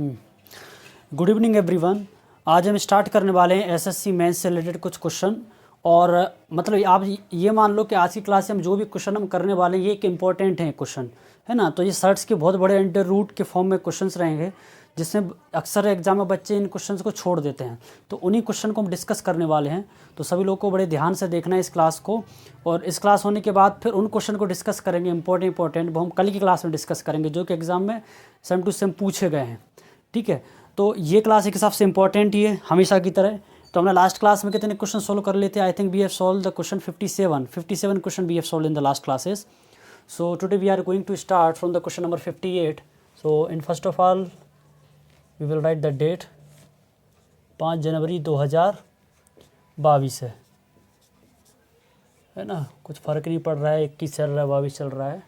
Good evening everyone. आज हम start करने वाले हैं एसएससी मेंस से रिलेटेड कुछ क्वेश्चन। और मतलब आप ये मान लो कि आज की क्लास में हम जो भी क्वेश्चन हम करने वाले हैं ये एक इम्पॉर्टेंट हैं क्वेश्चन, है ना। तो ये सर्ट्स के बहुत बड़े अंडर रूट के फॉर्म में क्वेश्चंस रहेंगे, जिसमें अक्सर एग्जाम में बच्चे इन क्वेश्चंस को छोड़ देते हैं। तो उन्हीं क्वेश्चन को हम डिस्कस करने वाले हैं। तो सभी लोगों को बड़े ध्यान से देखना है इस क्लास को, और इस क्लास होने के बाद फिर उन क्वेश्चन को डिस्कस करेंगे इंपॉर्टेंट वो हम कल की क्लास में डिस्कस करेंगे, जो कि एग्जाम में सेम टू सेम पूछे गए हैं। ठीक है, तो ये क्लास एक हिसाब से इंपॉर्टेंट ही है हमेशा की तरह। तो हमने लास्ट क्लास में कितने क्वेश्चन सोल्व कर लेते हैं? I think we have solve the question 57 question we have solve in the last classes. So today we are going to start from the question number 58। So in first of all we will write the date 5 January 2022 है ना। कुछ फ़र्क नहीं पड़ रहा है, 21 चल रहा है 22 चल रहा है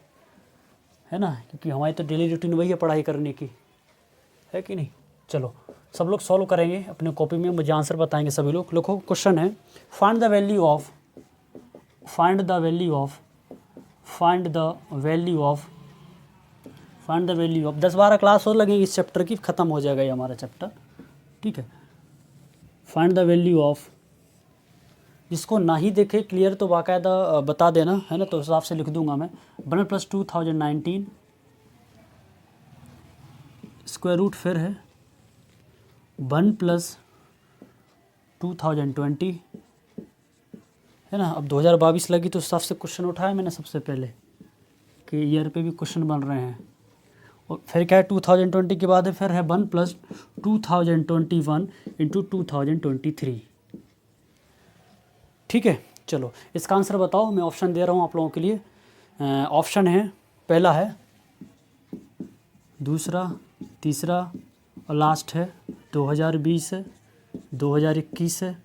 ना, क्योंकि हमारी तो डेली रूटीन वही है पढ़ाई करने की, है कि नहीं। चलो सब लोग सॉल्व करेंगे अपने कॉपी में, मुझे आंसर बताएंगे सभी लोग। लिखो क्वेश्चन है find the value of 10-12 class और लगेगी इस चैप्टर की, ख़त्म हो जाएगा ये हमारा चैप्टर। ठीक है, फाइंड द वैल्यू ऑफ, जिसको ना ही देखे क्लियर तो बाकायदा बता देना, है ना। तो उस हिसाब से लिख दूंगा मैं 1 + 2019 स्क्वायर रूट फिर है 1 + 2020, है ना। अब 2022 लगी तो उस हिसाब से क्वेश्चन उठाया मैंने सबसे पहले कि ईयर पे भी क्वेश्चन बन रहे हैं। और फिर क्या है 2020 के बाद है फिर है 1 + 2021 × 2023। ठीक है, चलो इसका आंसर बताओ। मैं ऑप्शन दे रहा हूँ आप लोगों के लिए। ऑप्शन है, पहला है, दूसरा, तीसरा और लास्ट है 2020 है, 2021 है,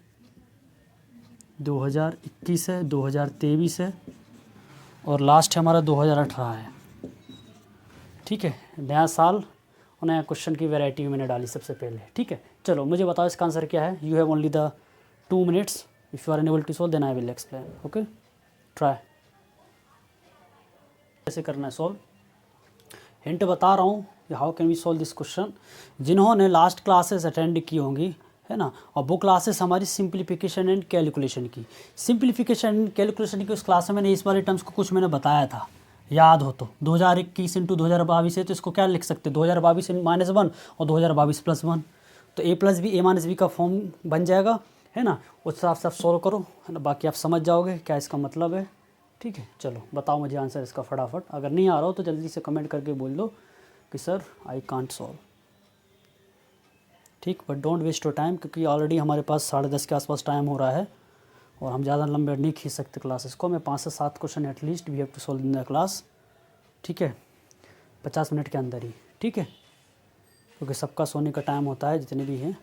2023 है और लास्ट है हमारा 2018 है। ठीक है, नया साल और नया क्वेश्चन की वैरायटी मैंने डाली सबसे पहले। ठीक है, चलो मुझे बताओ इसका आंसर क्या है। You have only the 2 minutes. If you are unable to solve then I will explain. Okay, try. कैसे करना है सॉल्व, हिंट बता रहा हूँ how can we solve this question. जिन्होंने लास्ट क्लासेस अटेंड की होंगी, है ना, और वो क्लासेस हमारी सिंप्लीफिकेशन एंड कैलकुलेशन की उस क्लास में मैंने इस वाले टर्म्स को कुछ मैंने बताया था, याद हो तो। 2021 × 2022 है तो इसको क्या लिख सकते हैं, 2022 -1 और 2022 +1। तो a + b a - b का फॉर्म बन जाएगा, है ना। उस हिसाब से आप सॉल्व करो, है ना, बाकी आप समझ जाओगे क्या इसका मतलब है। ठीक है, चलो बताओ मुझे आंसर इसका फटाफट। अगर नहीं आ रहा हो तो जल्दी से कमेंट करके बोल दो कि सर आई कांट सॉल्व। ठीक, but don't waste your time, क्योंकि ऑलरेडी हमारे पास 10:30 के आसपास टाइम हो रहा है और हम ज़्यादा लंबे नहीं खींच सकते क्लासेस को। मैं 5 से 7 question at least we have to solve in the class. ठीक है, 50 मिनट के अंदर ही। ठीक है, क्योंकि सबका सोने का टाइम होता है जितने भी हैं।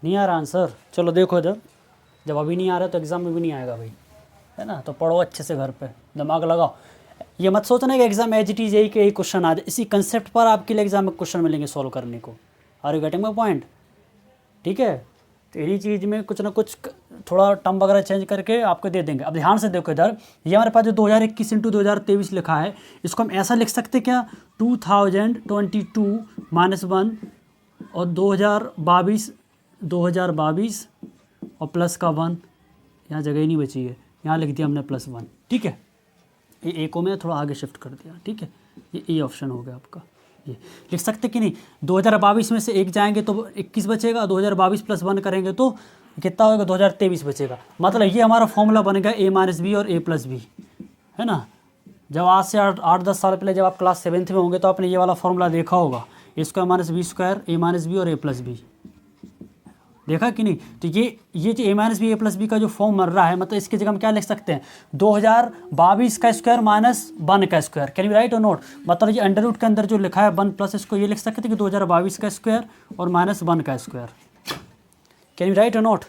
नहीं आ रहा आंसर, चलो देखो इधर। जब अभी नहीं आ रहा तो एग्ज़ाम में भी नहीं आएगा भाई, है ना। तो पढ़ो अच्छे से, घर पे दिमाग लगाओ। ये मत सोचना कि एग्जाम एज इट इज़ यही क्वेश्चन आ जाए। इसी कंसेप्ट पर आपके लिए एग्जाम में क्वेश्चन मिलेंगे सॉल्व करने को। Are you getting my point? ठीक है, तो इन्हीं चीज़ में कुछ ना कुछ थोड़ा टर्म वगैरह चेंज करके आपको दे देंगे। अब ध्यान से देखो इधर, ये हमारे पास जो 2021 × 2023 लिखा है, इसको हम ऐसा लिख सकते क्या, 2022 -1 और 2022 और प्लस का 1। यहाँ जगह ही नहीं बची है, यहाँ लिख दिया हमने +1। ठीक है, ये ए को मैं थोड़ा आगे शिफ्ट कर दिया। ठीक है, ये ए ऑप्शन हो गया आपका। ये लिख सकते कि नहीं, 2022 में से 1 जाएंगे तो 21 बचेगा, 2022 + 1 करेंगे तो कितना होगा, 2023 बचेगा। मतलब ये हमारा फॉर्मूला बनेगा a - b और a + b, है ना। जब आज से 8-10 साल पहले जब आप क्लास 7th में होंगे तो आपने ये वाला फॉर्मूला देखा होगा, a² - b² a - b और a + b, देखा कि नहीं। तो ये जो a - b a + b का जो फॉर्म बन रहा है, मतलब इसकी जगह हम क्या लिख सकते हैं, 2022 का स्क्वायर -1 का square. Can you write or note? मतलब ये अंडर रूट के अंदर जो लिखा है 1 प्लस, इसको ये लिख सकते हैं कि 2022 का स्क्वायर और -1 का square. Can you write or not?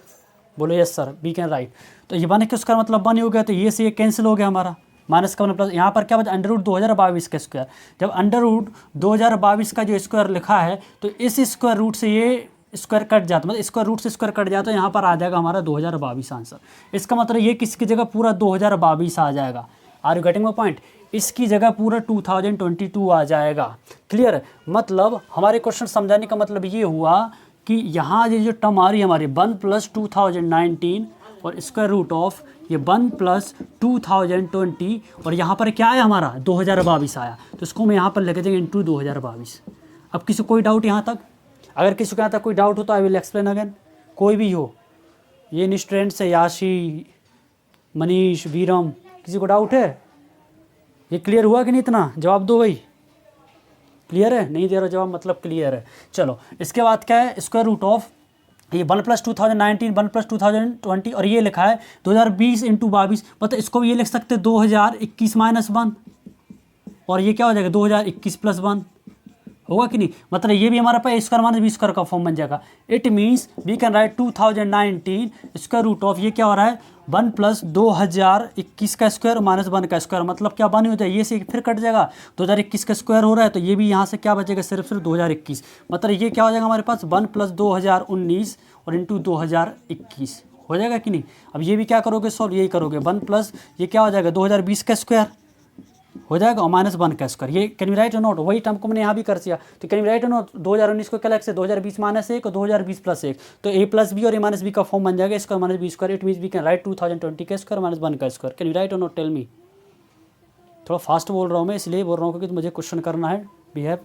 बोलो yes sir, we can write. तो ये 1 का स्क्वायर मतलब 1 ही हो गया, तो ये से ये कैंसिल हो गया हमारा, माइनस का 1 प्लस। यहाँ पर क्या बचा, अंडर रूट 2022 का स्क्वायर। जब अंडर रूट 2022 का जो स्क्वायर लिखा है तो इस स्क्वायर रूट से ये स्क्वायर कट जाता, मतलब स्क्वायर रूट से स्क्वायर कट जाता है, तो यहाँ पर आ जाएगा हमारा 2022 आंसर। इसका मतलब ये किसकी जगह पूरा 2022 आ जाएगा। Are you getting my point? इसकी जगह पूरा 2022 आ जाएगा। क्लियर है? मतलब हमारे क्वेश्चन समझाने का मतलब ये हुआ कि यहाँ ये जो टर्म आ रही है हमारी 1 + 2019 और स्क्वायर रूट ऑफ ये 1 + 2020 और यहाँ पर क्या आया हमारा 2022 आया, तो इसको हम यहाँ पर लिख देंगे इंटू 2022। अब किसी कोई डाउट यहाँ तक? अगर किसी को यहाँ तक कोई डाउट हो तो आई विल एक्सप्लेन अगेन, कोई भी हो, ये स्टूडेंट से याशी, मनीष, वीरम, किसी को डाउट है? ये क्लियर हुआ कि नहीं? इतना जवाब दो भाई। क्लियर है? नहीं दे रहा जवाब मतलब क्लियर है। चलो इसके बाद क्या है, स्क्वायर रूट ऑफ ये 1 + 2019 1 + 2020 और ये लिखा है 2020 × 22, मतलब इसको भी ये लिख सकते हैं 2021 - 1 और ये क्या हो जाएगा 2021 + 1 होगा कि नहीं? मतलब ये भी हमारे पास स्क्वायर - b² का फॉर्म बन जाएगा। It means we can write 2019 square root of ये क्या हो रहा है 1 + 2021 का स्क्वायर -1 का स्क्वायर, मतलब क्या 1 हो जाए, ये से फिर कट जाएगा, 2021 का स्क्वायर हो रहा है तो ये भी यहाँ से क्या बचेगा सिर्फ 2021, मतलब ये क्या हो जाएगा हमारे पास 1 + 2019 और इंटू 2021 हो जाएगा कि नहीं? अब ये भी क्या करोगे सॉल्व, यही करोगे 1 + ये क्या हो जाएगा 2020 का स्क्वायर हो जाएगा और -1 का स्क्वायर, ये can you write or note, वही टर्म को मैंने यहाँ भी कर दिया, तो can you write or note 2019 को क्या लिख सकते 2020 - 1 और 2020 + 1, तो a + b और a - b का फॉर्म बन जाएगा square -b²। It means we can write 2020 का स्क्वायर -1 का square. Can you write or not tell me? थोड़ा फास्ट बोल रहा हूँ मैं, इसलिए बोल रहा हूँ क्योंकि मुझे क्वेश्चन करना है, वी हैव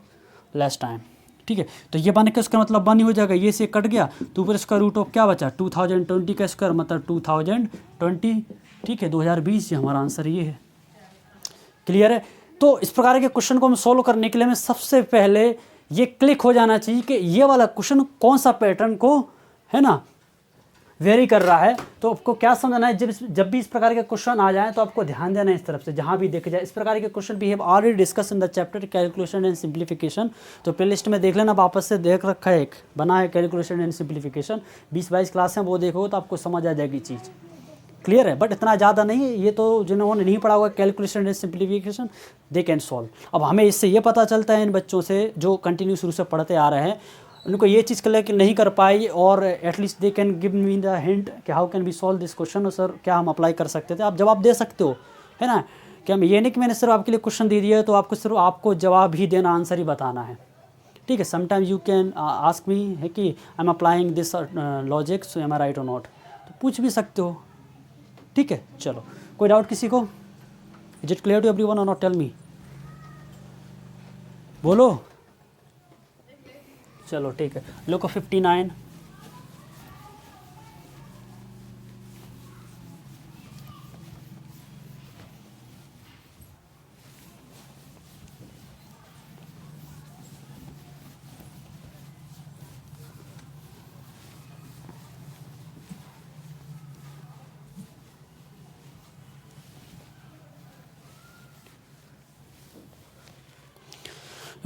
लेस टाइम। ठीक है, तो ये बन के उसका मतलब 1 ही हो जाएगा, ये से कट गया तो ऊपर स्क्वायर रूट ऑफ क्या बचा 2020 का स्क्वायर मतलब 2020। ठीक है, 2020 ये हमारा आंसर ये है। क्लियर है? तो इस प्रकार के क्वेश्चन को हम सोल्व करने के लिए हमें सबसे पहले ये क्लिक हो जाना चाहिए कि ये वाला क्वेश्चन कौन सा पैटर्न को है ना वेरी कर रहा है। तो आपको क्या समझना है, जब भी इस प्रकार के क्वेश्चन आ जाए तो आपको ध्यान देना है इस तरफ से, जहां भी देखे जाए इस प्रकार के क्वेश्चन भी have already discuss in the chapter calculation and simplification. तो प्ले लिस्ट में देख लेना, वापस से देख रखा है, एक बना है कैलकुलेशन एंड सिंप्लीफिकेशन, 20-22 क्लास हैं, वो देखो तो आपको समझ आ जाएगी चीज़। क्लियर है? बट इतना ज़्यादा नहीं, ये तो जिन्होंने नहीं पढ़ा हुआ calculation and simplification they can solve. अब हमें इससे ये पता चलता है इन बच्चों से जो कंटिन्यू शुरू से पढ़ते आ रहे हैं, उनको ये चीज़ क्लियर नहीं कर पाई और at least they can give me the hint कि how can be solve this question, sir क्या हम अप्लाई कर सकते थे, आप जवाब दे सकते हो, है ना? क्या मैं ये नहीं कि मैंने सिर्फ आपके लिए क्वेश्चन दे दिया है तो आपको सिर्फ आपको जवाब ही देना, आंसर ही बताना है। ठीक है, sometime you can ask me है कि I am applying this logic, so am I right or not, तो पूछ भी सकते हो। ठीक है, चलो कोई डाउट किसी को? Is it clear to everyone or not? Tell me, बोलो। चलो ठीक है, लुक 59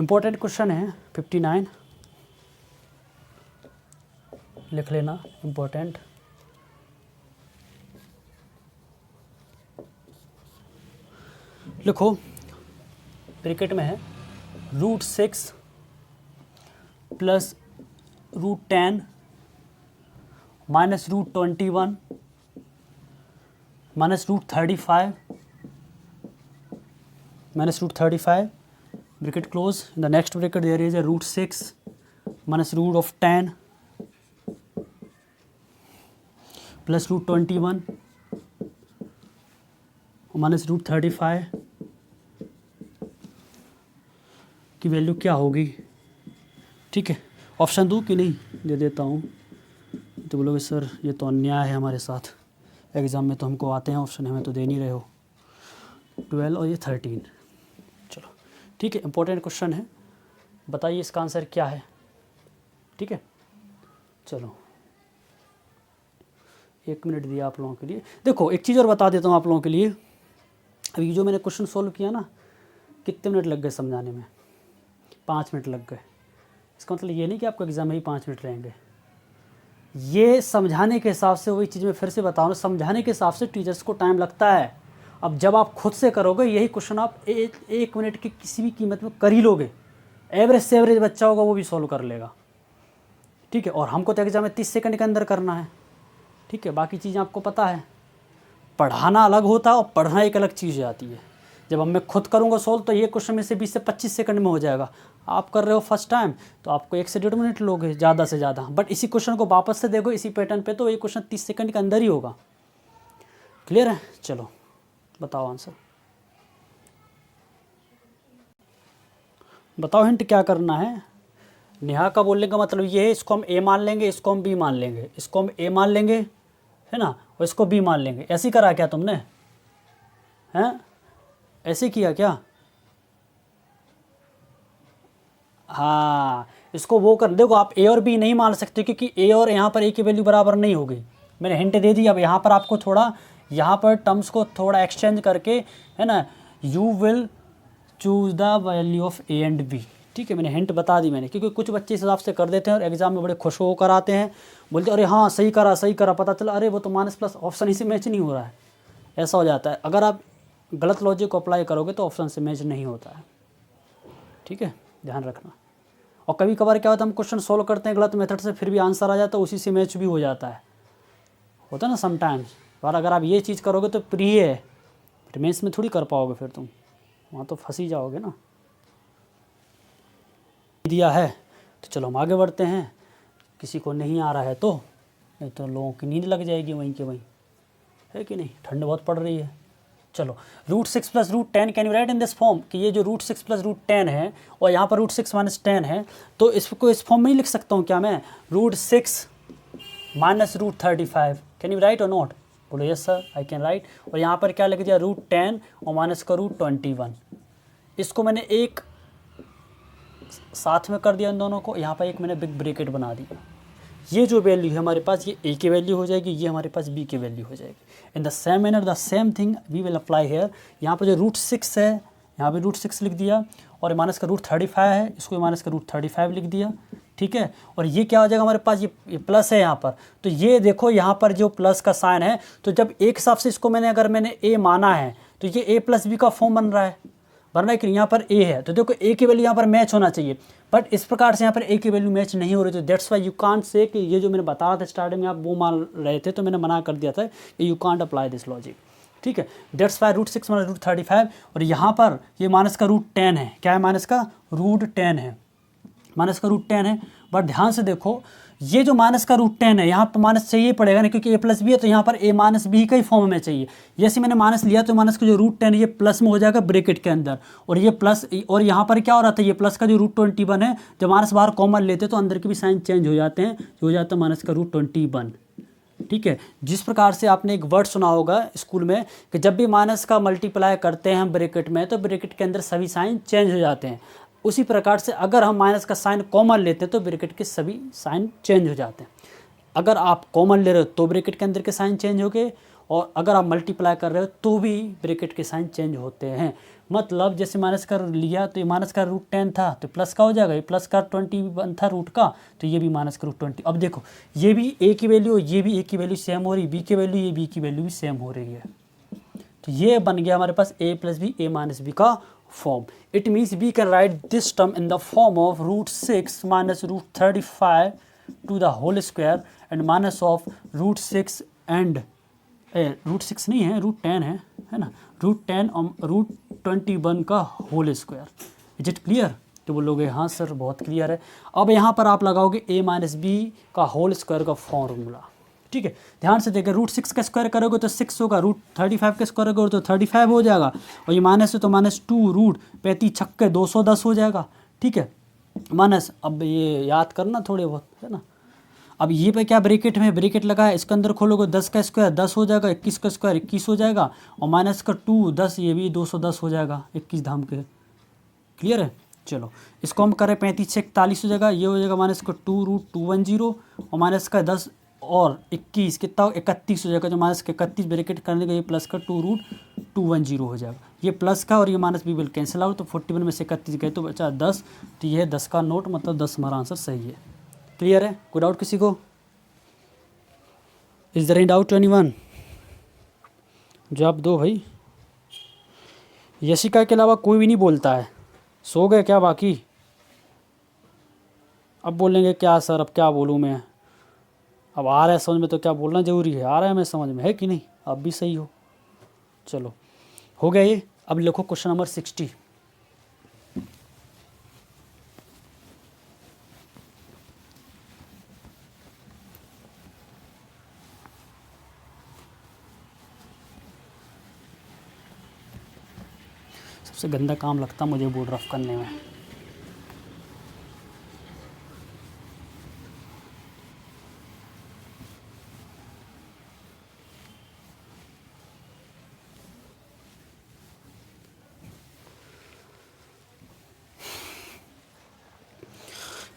इम्पोर्टेंट क्वेश्चन है 59, लिख लेना इम्पोर्टेंट। लिखो, ब्रैकेट में है √6 + √10 -√21 -√35 bracket close. In the next bracket there is a √6 minus √10 plus √21 minus √35 की वैल्यू क्या होगी। ठीक है, ऑप्शन दूँ कि नहीं? दे देता हूँ। तो बोलोगे सर ये तो अन्याय है हमारे साथ, एग्ज़ाम में तो हमको आते हैं ऑप्शन, हमें तो दे नहीं रहे हो। 12 और ये 13। चलो ठीक है, इम्पोर्टेंट क्वेश्चन है, बताइए इसका आंसर क्या है। ठीक है, चलो 1 मिनट दिया आप लोगों के लिए। देखो एक चीज़ और बता देता हूँ आप लोगों के लिए, अभी जो मैंने क्वेश्चन सोल्व किया ना, कितने मिनट लग गए समझाने में? 5 मिनट लग गए। इसका मतलब ये नहीं कि आपको एग्ज़ाम में ही 5 मिनट रहेंगे। ये समझाने के हिसाब से, वही चीज़ मैं फिर से बता रहा हूँ, समझाने के हिसाब से टीचर्स को टाइम लगता है। अब जब आप खुद से करोगे यही क्वेश्चन आप 1 मिनट की किसी भी कीमत में कर ही लोगे। एवरेज से एवरेज बच्चा होगा वो भी सॉल्व कर लेगा। ठीक है, और हमको तो एग्ज़ाम में 30 सेकंड के अंदर करना है। ठीक है, बाकी चीज़ें आपको पता है, पढ़ाना अलग होता है और पढ़ना एक अलग चीज़ आती है। जब मैं खुद करूँगा सोल्व तो ये क्वेश्चन में से 20 से 25 सेकंड में हो जाएगा। आप कर रहे हो फर्स्ट टाइम तो आपको 1 से 1.5 मिनट लोगे ज़्यादा से ज़्यादा, बट इसी क्वेश्चन को वापस से देखो इसी पैटर्न पे तो ये क्वेश्चन 30 सेकंड के अंदर ही होगा। क्लियर है? चलो बताओ आंसर, बताओ हिंट क्या करना है। नेहा का बोलने का मतलब ये है, इसको हम ए मान लेंगे, इसको हम बी मान लेंगे, इसको हम ए मान लेंगे है ना, और इसको बी मान लेंगे। ऐसे ही करा क्या तुमने? हैं ऐसे किया क्या? हाँ, इसको वो कर देखो, आप ए और बी नहीं मान सकते क्योंकि ए और यहाँ पर ए की वैल्यू बराबर नहीं होगी। मैंने हिंट दे दी। अब यहाँ पर आपको थोड़ा यहाँ पर टर्म्स को थोड़ा एक्सचेंज करके है ना, you will choose the value of A and B. ठीक है, मैंने हिंट बता दी मैंने, क्योंकि कुछ बच्चे इस हिसाब से कर देते हैं और एग्जाम में बड़े खुश होकर आते हैं, बोलते अरे हाँ सही करा सही करा, पता चला अरे वो तो माइनस प्लस ऑप्शन ही से मैच नहीं हो रहा है। ऐसा हो जाता है, अगर आप गलत लॉजिक को अप्लाई करोगे तो ऑप्शन से मैच नहीं होता है। ठीक है, ध्यान रखना। और कभी कभार क्या होता है, हम क्वेश्चन सोल्व करते हैं गलत मेथड से, फिर भी आंसर आ जाता है, उसी से मैच भी हो जाता है, होता है ना समटाइम्स। और अगर आप ये चीज़ करोगे तो प्री है, फिर मेंस में थोड़ी कर पाओगे, फिर तुम वहाँ तो फंस ही जाओगे ना। दिया है तो चलो हम आगे बढ़ते हैं। किसी को नहीं आ रहा है तो, नहीं तो लोगों की नींद लग जाएगी वहीं के वहीं, है कि नहीं? ठंड बहुत पड़ रही है। चलो, √6 + √10 can you right in this form, कि ये जो √6 + √10 है और यहाँ पर √6 - 10 है, तो इसको इस फॉर्म में ही लिख सकता हूँ क्या मैं? √6 - √35 can you write or not? बोलो yes sir I can write. और यहाँ पर क्या लिख दिया? √10 और माइनस का √21। इसको मैंने एक साथ में कर दिया इन दोनों को, यहाँ पर एक मैंने बिग ब्रैकेट बना दिया। ये जो वैल्यू है हमारे पास, ये ए की वैल्यू हो जाएगी, ये हमारे पास बी की वैल्यू हो जाएगी। In the same manner the same thing we will apply here. यहाँ पर जो √6 है, यहाँ पे √6 लिख दिया, और माइनस का √35 है, इसको माइनस का √35 लिख दिया। ठीक है, और ये क्या हो जाएगा हमारे पास? ये प्लस है यहाँ पर, तो ये देखो यहाँ पर जो प्लस का साइन है, तो जब एक हिसाब से इसको मैंने अगर मैंने ए माना है तो ये a + b का फॉर्म बन रहा है कि यहाँ पर a है, तो देखो a की वैल्यू यहाँ पर मैच होना चाहिए, बट इस प्रकार से यहाँ पर a की वैल्यू मैच नहीं हो रही, तो that's why you can't say कि ये जो मैंने बताया था स्टार्टिंग में आप वो मान रहे थे, तो मैंने मना कर दिया था कि you can't apply this logic. ठीक है, दैट्स वाई √6 - √35, और यहाँ पर ये माइनस का √10 है। क्या है? माइनस का √10 है, माइनस का √10 है। बट ध्यान से देखो, ये जो माइनस का √10 है, यहाँ पर माइनस चाहिए पड़ेगा ना, क्योंकि a + b है, तो यहाँ पर a - b का ही फॉर्म में चाहिए। जैसे मैंने माइनस लिया तो माइनस का जो √10 ये प्लस में हो जाएगा ब्रैकेट के अंदर, और ये प्लस, और यहाँ पर क्या हो रहा था? ये प्लस का जो √21 है, जब माइनस बाहर कॉमन लेते तो अंदर के भी साइन चेंज हो जाते हैं, जो हो जाता है माइनस का √21। ठीक है, जिस प्रकार से आपने एक वर्ड सुना होगा स्कूल में कि जब भी माइनस का मल्टीप्लाई करते हैं हम ब्रैकेट में, तो ब्रैकेट के अंदर सभी साइन चेंज हो जाते हैं। उसी प्रकार से अगर हम माइनस का साइन कॉमन लेते हैं तो ब्रैकेट के सभी साइन चेंज हो जाते हैं। अगर आप कॉमन ले रहे हो तो ब्रैकेट के अंदर के साइन चेंज हो गए, और अगर आप मल्टीप्लाई कर रहे हो तो भी ब्रैकेट के साइन चेंज होते हैं। मतलब जैसे माइनस का लिया तो ये माइनस का √10 था, तो प्लस का हो जाएगा, ये प्लस का 21 था रूट का, तो ये भी माइनस का √20। अब देखो, ये भी a की वैल्यू, ये भी a की वैल्यू सेम हो रही, b की वैल्यू, ये b की वैल्यू भी सेम हो रही है। तो ये बन गया हमारे पास a + b, a - b का फॉर्म। It means we can write this term in the form of √6 - √35 to the whole square and minus of √6 and √6 नहीं है, √10 है ना, √10 और √21 का whole square. Is it clear? तो बोलोगे हाँ सर बहुत क्लियर है। अब यहाँ पर आप लगाओगे a - b का होल स्क्वायर का फॉर्मूला। ठीक है, ध्यान से देखिए, √6 का स्क्वायर करोगे तो 6 होगा, √35 का स्क्वायर करोगे तो 35 हो जाएगा, और ये माइनस है तो -2 √35 छक्के 210 हो जाएगा। ठीक है, माइनस, अब ये याद करना थोड़े बहुत, है ना। अब ये पे क्या ब्रैकेट में ब्रैकेट लगा है, इसके अंदर खोलोगे 10 का स्क्वायर 10 हो जाएगा, 21 का स्क्वायर 21 हो जाएगा, और माइनस का 2 10, ये भी 210 हो जाएगा, 21 धाम के। क्लियर है? चलो इसको हम करें 35 से 41 हो जाएगा, ये हो जाएगा माइनस का 2 √210, और माइनस का 10 और 21 कितना 31 हो जाएगा, जो माइनस का 31 ब्रैकेट करने का ये प्लस का 2 √210 हो जाएगा। ये प्लस का और ये माइनस भी विल कैंसिल आउट, तो 41 में से 31 गए तो बचा 10, तो ये है 10 का नोट, मतलब 10 हमारा आंसर सही है। क्लियर है? कोई डाउट किसी को? Is there any doubt to anyone? जवाब दो भाई। यशिका के अलावा कोई भी नहीं बोलता है। सो गए क्या बाकी? अब बोलेंगे क्या सर, अब क्या बोलूँ मैं, अब आ रहा है समझ में तो क्या बोलना ज़रूरी है, आ रहा है मैं समझ में, है कि नहीं? अब भी सही हो। चलो हो गया ये। अब लिखो क्वेश्चन नंबर 60। सबसे गंदा काम लगता मुझे बोर्ड रफ करने में।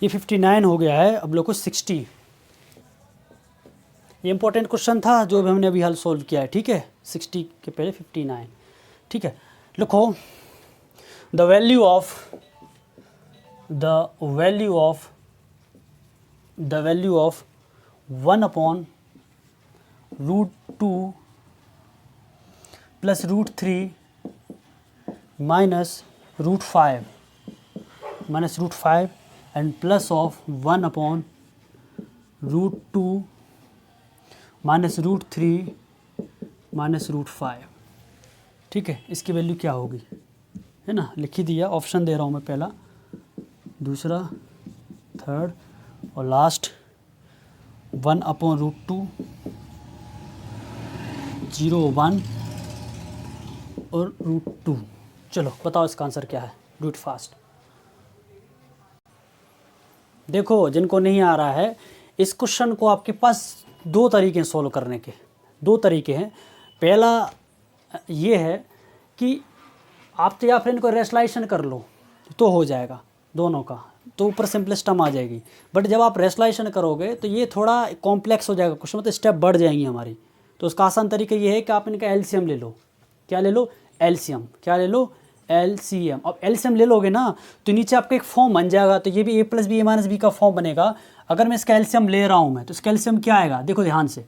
ये 59 हो गया है। अब लोगों 60, ये इंपॉर्टेंट क्वेश्चन था जो भी हमने अभी हल सोल्व किया है, ठीक है। 60 के पहले 59, ठीक है। लिखो the value of 1/√2 plus √3 minus √5 and plus of 1/√2 minus √3 minus √5, ठीक है। इसकी वैल्यू क्या होगी, है ना, लिख ही दिया। ऑप्शन दे रहा हूँ मैं, पहला, दूसरा, थर्ड और लास्ट। 1/√2, 0, 1 और √2। चलो बताओ इसका आंसर क्या है, डू इट फास्ट। देखो जिनको नहीं आ रहा है, इस क्वेश्चन को आपके पास दो तरीके हैं सॉल्व करने के, दो तरीके हैं। पहला ये है कि आप तो या फिर इनको रेशनलाइजेशन कर लो तो हो जाएगा दोनों का, तो ऊपर सिंपलेस्ट टर्म आ जाएगी। बट जब आप रेशनलाइजेशन करोगे तो ये थोड़ा कॉम्प्लेक्स हो जाएगा क्वेश्चन, मतलब स्टेप बढ़ जाएंगी हमारी। तो उसका आसान तरीका ये है कि आप इनका एलसीएम ले लो। क्या ले लो, एलसीएम। क्या ले लो, एलसीएम। अब एलसीएम ले लोगे ना तो नीचे आपका एक फॉर्म बन जाएगा, तो ये भी a + b a - b का फॉर्म बनेगा। अगर मैं इसका एलसीएम ले रहा हूँ मैं, तो इसका एलसीएम क्या आएगा, देखो ध्यान से,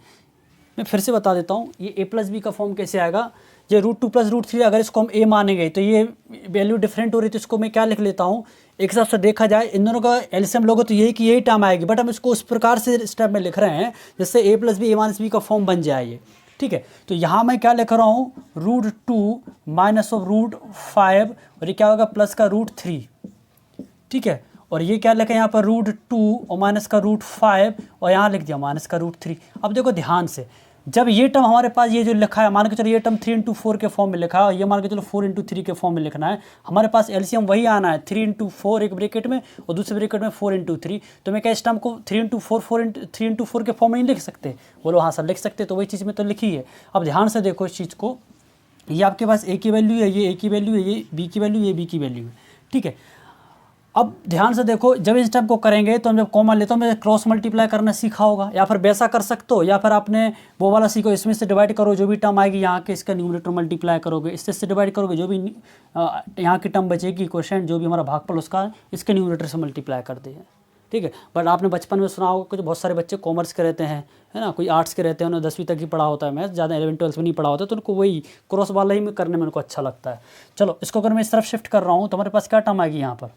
मैं फिर से बता देता हूँ। ये a + b का फॉर्म कैसे आएगा, ये √2 + √3, अगर इसको हम a मानेंगे तो ये वैल्यू डिफरेंट हो रही है, तो इसको मैं क्या लिख लेता हूँ, एक हिसाब से देखा जाए इन दोनों का एलसीएम लोगे तो यही कि यही टर्म आएगी। बट हम इसको उस प्रकार से स्टेप में लिख रहे हैं जिससे a + b a - b का फॉर्म बन जाए ये, ठीक है। तो यहाँ मैं क्या लिख रहा हूँ, √2 माइनस ऑफ √5 और ये क्या होगा प्लस का √3, ठीक है। और ये क्या लिखा है यहाँ पर, √2 और माइनस का √5 और यहाँ लिख दिया माइनस का √3। अब देखो ध्यान से, जब ये टर्म हमारे पास ये जो लिखा है, मान के चलो ये टर्म 3 × 4 के फॉर्म में लिखा है और ये मान के चलो 4 × 3 के फॉर्म में लिखना है, हमारे पास एलसीएम वही आना है, 3 × 4 एक ब्रैकेट में और दूसरे ब्रैकेट में 4 × 3। तो मैं क्या इस टर्म को 3 × 4 3 × 4 के फॉर्म में नहीं लिख सकते, बोलो हाँ सर लिख सकते, तो वही चीज़ में तो लिखी है। अब ध्यान से देखो इस चीज़ को, ये आपके पास a की वैल्यू है, ये a की वैल्यू है, ये b की वैल्यू, ये b की वैल्यू है, ठीक है। अब ध्यान से देखो, जब इस स्टेप को करेंगे तो हम जब कॉमन लेते हो, मैं क्रॉस मल्टीप्लाई करना सीखा होगा, या फिर वैसा कर सकते हो, या फिर आपने वो वाला सीखो, इसमें से डिवाइड करो, जो भी टर्म आएगी यहाँ के इसका न्यूमरेटर मल्टीप्लाई करोगे, इससे डिवाइड करोगे, जो भी यहाँ की टर्म बचेगी क्वेश्चन जो भी हमारा भागफल उसका इसके न्यूमरेटर से मल्टीप्लाई कर दिए, ठीक है। बट आपने बचपन में सुना होगा कि बहुत सारे बच्चे कॉमर्स के रहते हैं, है ना, कोई आर्ट्स के रहते हैं, उन्हें 10वीं तक ही पढ़ा होता है मैथ, ज़्यादा 11 12 में नहीं पढ़ा होता, तो उनको वही क्रॉस वाला ही करने में उनको अच्छा लगता है। चलो इसको अगर मैं इस तरफ शिफ्ट कर रहा हूँ तो हमारे पास क्या टर्म आएगी, यहाँ पर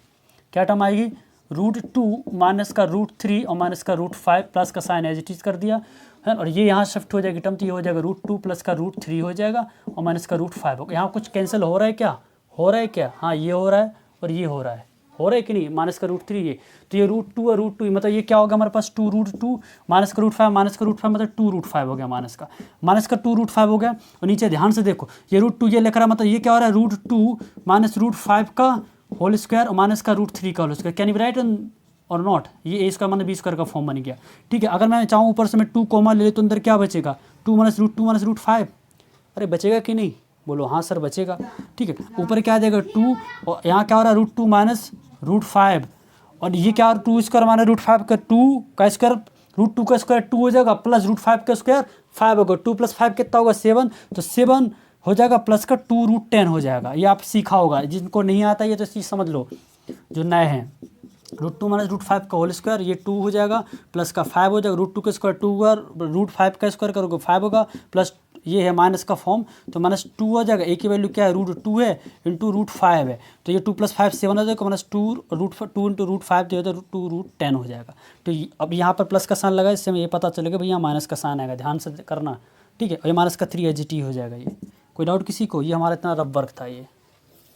क्या टर्म आएगी, √2 माइनस का √3 और माइनस का √5 प्लस का साइन एज इट इज कर दिया है, और ये यहाँ शिफ्ट हो जाएगी टर्म, तो ये हो जाएगा √2 प्लस का √3 हो जाएगा और माइनस का √5 होगा। यहाँ कुछ कैंसिल हो रहा है क्या, हो रहा है क्या, हाँ ये हो रहा है और ये हो रहा है, हो रहा है कि नहीं, माइनस का √3 ये, तो ये √2 और √2 मतलब ये क्या होगा हमारे पास 2√2 माइनस का √5 माइनस का √5 मतलब 2√5 हो गया, माइनस का 2√5 हो गया। और नीचे ध्यान से देखो ये √2 ये लिख रहा है, मतलब ये क्या हो रहा है, √2 माइनस √5 का होल स्क्वायर और माइनस का √3 का whole square, can be write or not, ये a स्क्वायर मतलब b स्क्वायर का फॉर्म बन गया, ठीक है। अगर मैं चाहूँ ऊपर से मैं 2 कॉमन ले तो अंदर क्या बचेगा, 2 माइनस √5, अरे बचेगा कि नहीं, बोलो हाँ सर बचेगा, ठीक है। ऊपर क्या आ जाएगा 2 और यहाँ क्या हो रहा है √2 माइनस √5 और ये क्या 2 स्क्वायर माइनस √5 का 2 का स्क्वायर, √2 का स्क्वायर 2 हो जाएगा प्लस √5 का स्क्वायर 5 होगा, 2 + 5 कितना होगा 7, तो 7 हो जाएगा प्लस का 2√10 हो जाएगा। ये आप सीखा होगा, जिनको नहीं आता ये तो चीज़ समझ लो जो नए हैं। √2 माइनस √5 का होल स्क्वायर ये 2 हो जाएगा प्लस का 5 हो जाएगा, √2 का स्क्वायर 2 होगा, √5 का स्क्वायर करोगे 5 होगा, प्लस ये है माइनस का फॉर्म तो -2 हो जाएगा। a की वैल्यू क्या है, √2 है इंटू √5 है, तो ये 2 + 5 7 हो जाएगा, -2 इंटू √5 जो है 2√10 हो जाएगा। तो अब यहाँ पर प्लस का साइन लगा, इससे हमें ये पता चलेगा भैया माइनस का साइन आएगा, ध्यान से करना, ठीक है। और ये माइनस का 3 एच टी हो जाएगा। ये कोई डाउट किसी को, ये हमारा इतना रफ वर्क था ये।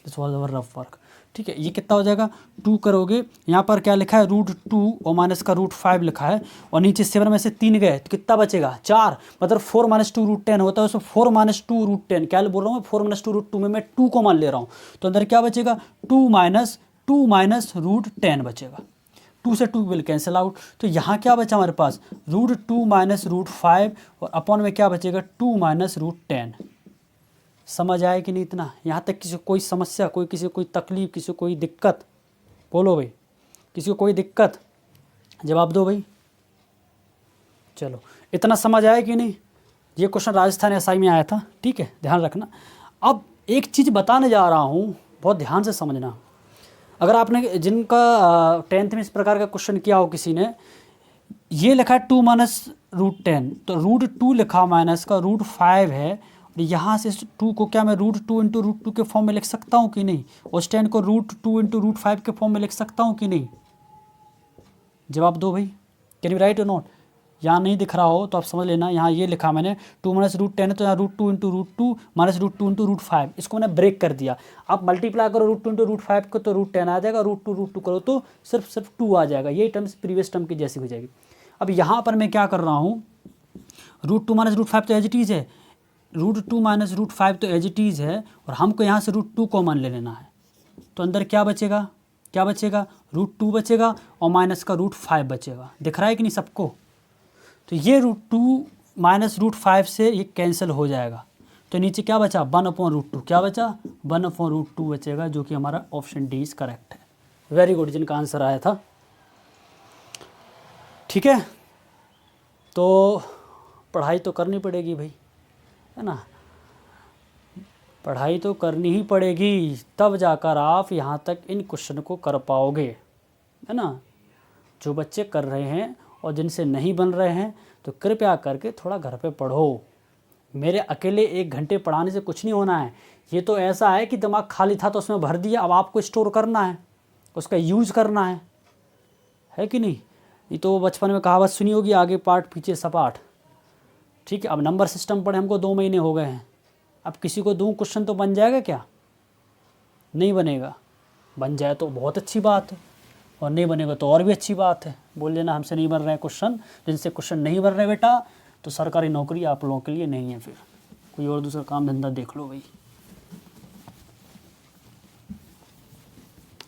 This was our rough work. ठीक है, ये कितना हो जाएगा 2 करोगे, यहाँ पर क्या लिखा है √2 और माइनस का √5 लिखा है, और नीचे 7 में से 3 गए तो कितना बचेगा 4, मतलब 4 - 2 √10 होता है, उसमें 4 - 2 √10 क्या बोल रहा हूँ मैं, 4 - 2 √2 में मैं 2 को मान ले रहा हूँ, तो अंदर क्या बचेगा 2 - √10 बचेगा। 2 से 2 विल कैंसिल आउट, तो यहाँ क्या बचा हमारे पास √2 - √5 और अपॉन में क्या बचेगा 2 - √10। समझ आए कि नहीं इतना? यहाँ तक किसी को कोई समस्या, किसी को कोई तकलीफ, किसी को कोई दिक्कत? बोलो भाई, किसी को कोई दिक्कत? जवाब दो भाई। चलो, इतना समझ आया कि नहीं? ये क्वेश्चन राजस्थान एसआई में आया था। ठीक है, ध्यान रखना। अब एक चीज़ बताने जा रहा हूँ, बहुत ध्यान से समझना। अगर आपने जिनका 10th में इस प्रकार का क्वेश्चन किया हो किसी ने, ये लिखा है 2 - √10, तो √2 लिखा माइनस का √5 है, यहाँ से 2 को क्या मैं √2 × √2 के फॉर्म में लिख सकता हूँ कि नहीं, और 10 को √2 × √5 के फॉर्म में लिख सकता हूँ कि नहीं? जवाब दो भाई, can you write or not? यहाँ नहीं दिख रहा हो तो आप समझ लेना, यहाँ ये लिखा मैंने 2 - √10 है, तो यहाँ √2 × √2 -√2 × √5, इसको मैंने ब्रेक कर दिया। आप मल्टीप्लाई करो √2 × √5 को तो √10 आ जाएगा, √2 करो तो सिर्फ 2 आ जाएगा। ये टर्म्स प्रीवियस टर्म की जैसी हो जाएगी। अब यहाँ पर मैं क्या कर रहा हूँ, √2 - √5 तो एज इट इज़ है, √2 - √5 तो एज इट इज़ है, और हमको यहाँ से √2 कॉमन ले लेना है, तो अंदर क्या बचेगा √2 बचेगा और माइनस का √5 बचेगा। दिख रहा है कि नहीं सबको? तो ये √2 - √5 से ये कैंसिल हो जाएगा, तो नीचे क्या बचा 1/√2, क्या बचा 1/√2 बचेगा, जो कि हमारा ऑप्शन डी इज करेक्ट है। वेरी गुड, जिनका आंसर आया था। ठीक है, तो पढ़ाई तो करनी पड़ेगी भाई, है ना, पढ़ाई तो करनी ही पड़ेगी, तब जाकर आप यहाँ तक इन क्वेश्चन को कर पाओगे, है ना। जो बच्चे कर रहे हैं और जिनसे नहीं बन रहे हैं, तो कृपया करके थोड़ा घर पे पढ़ो। मेरे अकेले 1 घंटे पढ़ाने से कुछ नहीं होना है। ये तो ऐसा है कि दिमाग खाली था तो उसमें भर दिया, अब आपको स्टोर करना है, उसका यूज़ करना है कि नहीं? ये तो बचपन में कहावत सुनी होगी, आगे पाठ पीछे सपाट। ठीक है, अब नंबर सिस्टम पढ़े हमको 2 महीने हो गए हैं, अब किसी को दूँ क्वेश्चन तो बन जाएगा क्या? नहीं बनेगा। बन जाए तो बहुत अच्छी बात है, और नहीं बनेगा तो और भी अच्छी बात है। बोल देना हमसे नहीं बन रहे हैं क्वेश्चन, जिनसे क्वेश्चन नहीं बन रहे बेटा, तो सरकारी नौकरी आप लोगों के लिए नहीं है, फिर कोई और दूसरा काम धंधा देख लो भाई।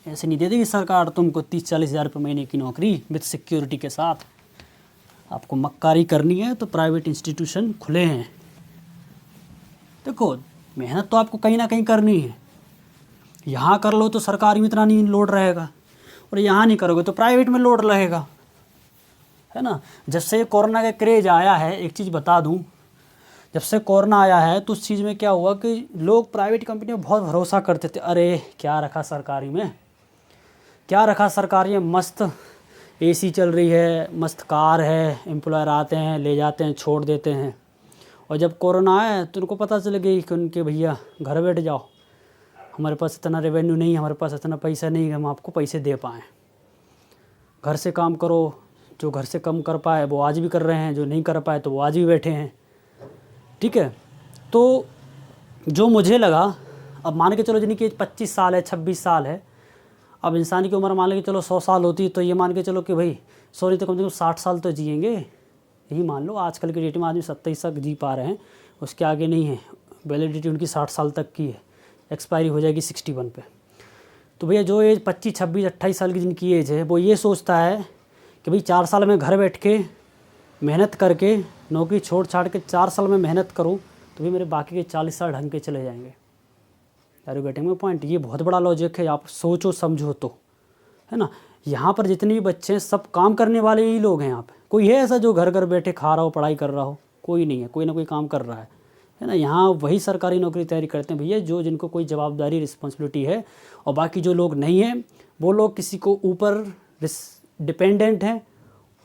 ऐसे नहीं दे देगी सरकार तुमको 30-40 हज़ार रुपये महीने की नौकरी विद सिक्योरिटी के साथ। आपको मक्कारी करनी है तो प्राइवेट इंस्टीट्यूशन खुले हैं। देखो, मेहनत तो आपको कहीं ना कहीं करनी है। यहाँ कर लो तो सरकारी में इतना नहीं लोड रहेगा, और यहाँ नहीं करोगे तो प्राइवेट में लोड रहेगा, है ना। जब से कोरोना का क्रेज आया है, एक चीज़ बता दूँ, जब से कोरोना आया है तो उस चीज़ में क्या हुआ कि लोग प्राइवेट कंपनी में बहुत भरोसा करते थे। अरे क्या रखा सरकारी में, क्या रखा सरकारी में, मस्त एसी चल रही है, मस्त कार है, एम्प्लॉयर आते हैं ले जाते हैं छोड़ देते हैं। और जब कोरोना आया तो उनको पता चल गई कि उनके भैया घर बैठ जाओ, हमारे पास इतना रेवेन्यू नहीं है, हमारे पास इतना पैसा नहीं है हम आपको पैसे दे पाएँ, घर से काम करो। जो घर से कम कर पाए वो आज भी कर रहे हैं, जो नहीं कर पाए तो वो आज भी बैठे हैं। ठीक है, तो जो मुझे लगा, अब मान के चलो जिनकी 25 साल है 26 साल है, अब इंसान की उम्र मान के चलो 100 साल होती, तो ये मान के चलो कि भाई सॉरी तो कम से कम 60 साल तो जिएंगे, यही मान लो। आजकल की डेट में आदमी 27 तक जी पा रहे हैं, उसके आगे नहीं है। वैलिडिटी उनकी 60 साल तक की है, एक्सपायरी हो जाएगी 61 पे। तो भैया जो एज 25, 26, 28 साल की जिनकी एज है, वो ये सोचता है कि भाई 4 साल में घर बैठ के मेहनत करके, नौकरी छोड़ छाड़ के 4 साल में मेहनत करूँ तो भी मेरे बाकी के 40 साल ढंग के चले जाएंगे। यार गेटिंग माय पॉइंट, ये बहुत बड़ा लॉजिक है, आप सोचो समझो तो, है ना। यहाँ पर जितने भी बच्चे हैं सब काम करने वाले ही लोग हैं। यहाँ पे कोई है ऐसा जो घर घर बैठे खा रहा हो, पढ़ाई कर रहा हो? कोई नहीं है, कोई ना कोई काम कर रहा है ना। यहाँ वही सरकारी नौकरी तैयारी करते हैं भैया जो जिनको कोई जवाबदारी रिस्पॉन्सिबिलिटी है, और बाकी जो लोग नहीं हैं वो लोग किसी को ऊपर डिपेंडेंट हैं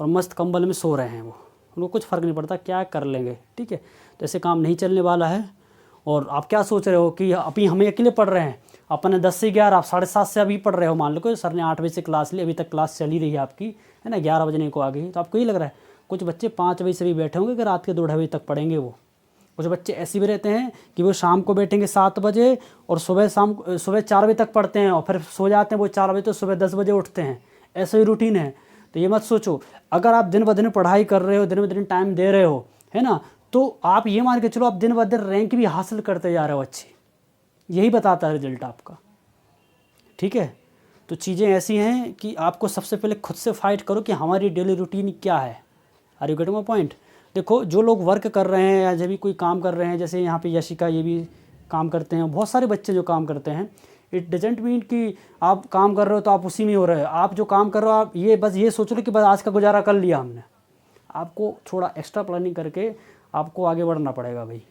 और मस्त कंबल में सो रहे हैं। वो उनको कुछ फ़र्क नहीं पड़ता, क्या कर लेंगे। ठीक है, तो ऐसे काम नहीं चलने वाला है। और आप क्या सोच रहे हो कि अभी हमें अकेले पढ़ रहे हैं, अपने 10 से 11, आप 7:30 से अभी पढ़ रहे हो। मान लो कि सर ने 8 बजे से क्लास ली, अभी तक क्लास चली रही है आपकी, है ना, 11 बजने को आ गई, तो आपको ये लग रहा है कुछ बच्चे 5 बजे से भी बैठे होंगे कि रात के 2-2:30 बजे तक पढ़ेंगे वो, कुछ बच्चे ऐसे भी रहते हैं कि वो शाम को बैठेंगे 7 बजे और सुबह 4 बजे तक पढ़ते हैं और फिर सो जाते हैं वो 4 बजे, तो सुबह 10 बजे उठते हैं। ऐसा ही रूटीन है। तो ये मत सोचो, अगर आप दिन ब दिन पढ़ाई कर रहे हो, दिन ब दिन टाइम दे रहे हो, है ना, तो आप ये मान के चलो आप दिन ब दिन रैंक भी हासिल करते जा रहे हो अच्छी। यही बताता है रिजल्ट आपका, ठीक है। तो चीज़ें ऐसी हैं कि आपको सबसे पहले खुद से फाइट करो कि हमारी डेली रूटीन क्या है। Are you getting my point? देखो, जो लोग वर्क कर रहे हैं या जब भी कोई काम कर रहे हैं, जैसे यहाँ पे यशिका ये भी काम करते हैं, बहुत सारे बच्चे जो काम करते हैं, इट डजेंट मीन कि आप काम कर रहे हो तो आप उसी में हो रहे हो। आप जो काम कर रहे हो, आप ये बस ये सोच लो कि बस आज का गुजारा कर लिया हमने। आपको थोड़ा एक्स्ट्रा प्लानिंग करके आपको आगे बढ़ना पड़ेगा भाई।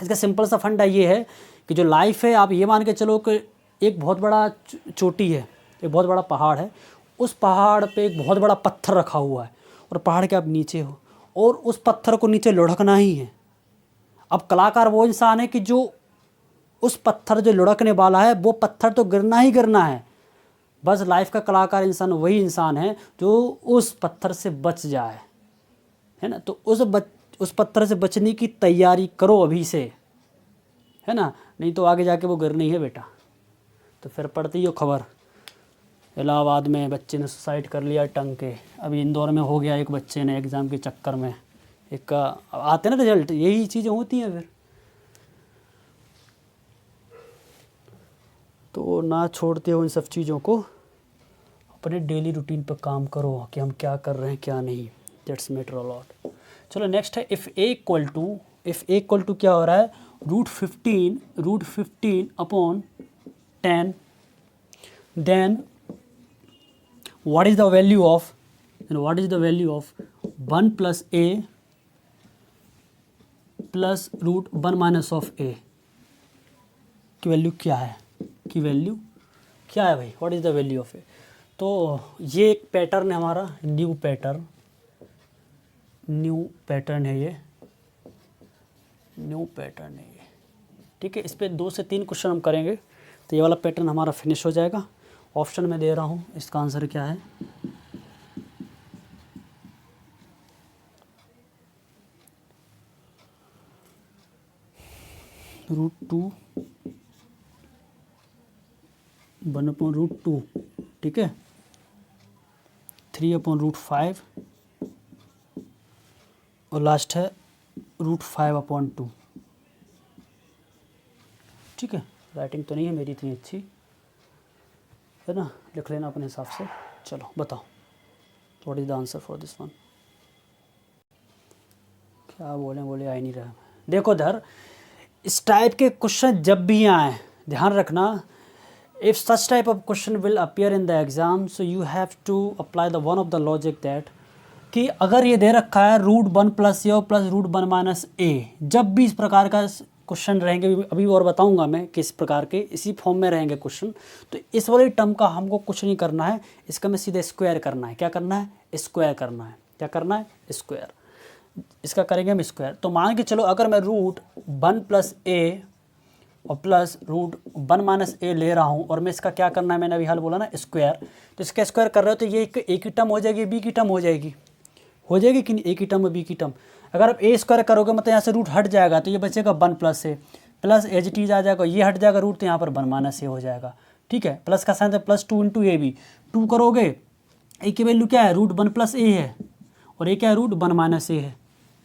इसका सिंपल सा फंडा ये है कि जो लाइफ है, आप ये मान के चलो कि एक बहुत बड़ा चोटी है, एक बहुत बड़ा पहाड़ है, उस पहाड़ पे एक बहुत बड़ा पत्थर रखा हुआ है और पहाड़ के आप नीचे हो और उस पत्थर को नीचे लुढ़कना ही है। अब कलाकार वो इंसान है कि जो उस पत्थर जो लुढ़कने वाला है, वो पत्थर तो गिरना ही गिरना है। बस लाइफ का कलाकार इंसान वही इंसान है जो उस पत्थर से बच जाए, है ना। तो उस पत्थर से बचने की तैयारी करो अभी से, है ना, नहीं तो आगे जाके वो गिरनी है बेटा। तो फिर पढ़ती हो खबर, इलाहाबाद में बच्चे ने सुसाइड कर लिया टंग के। अभी इंदौर में हो गया एक बच्चे ने एग्ज़ाम के चक्कर में, एक का आते ना रिजल्ट, यही चीज़ें होती हैं फिर। तो ना छोड़ते हो इन सब चीज़ों को, अपने डेली रूटीन पर काम करो कि हम क्या कर रहे हैं क्या नहीं। That's matter a lot. चलो नेक्स्ट है इफ़ ए इक्वल टू क्या हो रहा है, √15 upon 10, then what is the value of 1 plus a plus √1 minus of a की वैल्यू क्या है, भाई, what is the value of A. तो ये एक पैटर्न है हमारा, न्यू पैटर्न है ये, ठीक है। इस पे 2 से 3 क्वेश्चन हम करेंगे तो ये वाला पैटर्न हमारा फिनिश हो जाएगा। ऑप्शन में दे रहा हूँ, इसका आंसर क्या है, √2 1/√2, ठीक है, 3/5 और लास्ट है √5/2, ठीक है। राइटिंग तो नहीं है मेरी इतनी अच्छी, है ना, लिख लेना अपने हिसाब से। चलो बताओ, what is the answer for this one. क्या बोले आ ही नहीं रहा। देखो धर, इस टाइप के क्वेश्चन जब भी आए, ध्यान रखना, if such type of question will appear in the exam, so you have to apply the one of the logic that कि अगर ये दे रखा है √1 + a प्लस √1 - a, जब भी इस प्रकार का क्वेश्चन रहेंगे, अभी और बताऊंगा मैं किस प्रकार के, इसी फॉर्म में रहेंगे क्वेश्चन, तो इस वाले टर्म का हमको कुछ नहीं करना है, इसका में सीधे स्क्वायर करना है। क्या करना है, स्क्वायर करना है। क्या करना है, स्क्वायर। इसका करेंगे हम स्क्वायर। तो मान के चलो अगर मैं √1 + a और प्लस √1 - a ले रहा हूँ और मैं इसका क्या करना है, मैंने अभी हाल बोला ना स्क्वायर, तो इसका स्क्वायर कर रहे हो तो ये एक ही टर्म हो जाएगी, बी की टर्म हो जाएगी कि नहीं, एक ही टर्म बी की टर्म। अगर आप a स्क्वायर करोगे मतलब यहाँ से रूट हट जाएगा तो ये बचेगा 1 + a प्लस एज टीज आ जाएगा, ये हट जाएगा रूट तो यहाँ पर 1 - a हो जाएगा, ठीक है। प्लस का साइन है +2 × a भी, 2 करोगे, a की वैल्यू क्या है, √1 + a है और a क्या है, √1 - a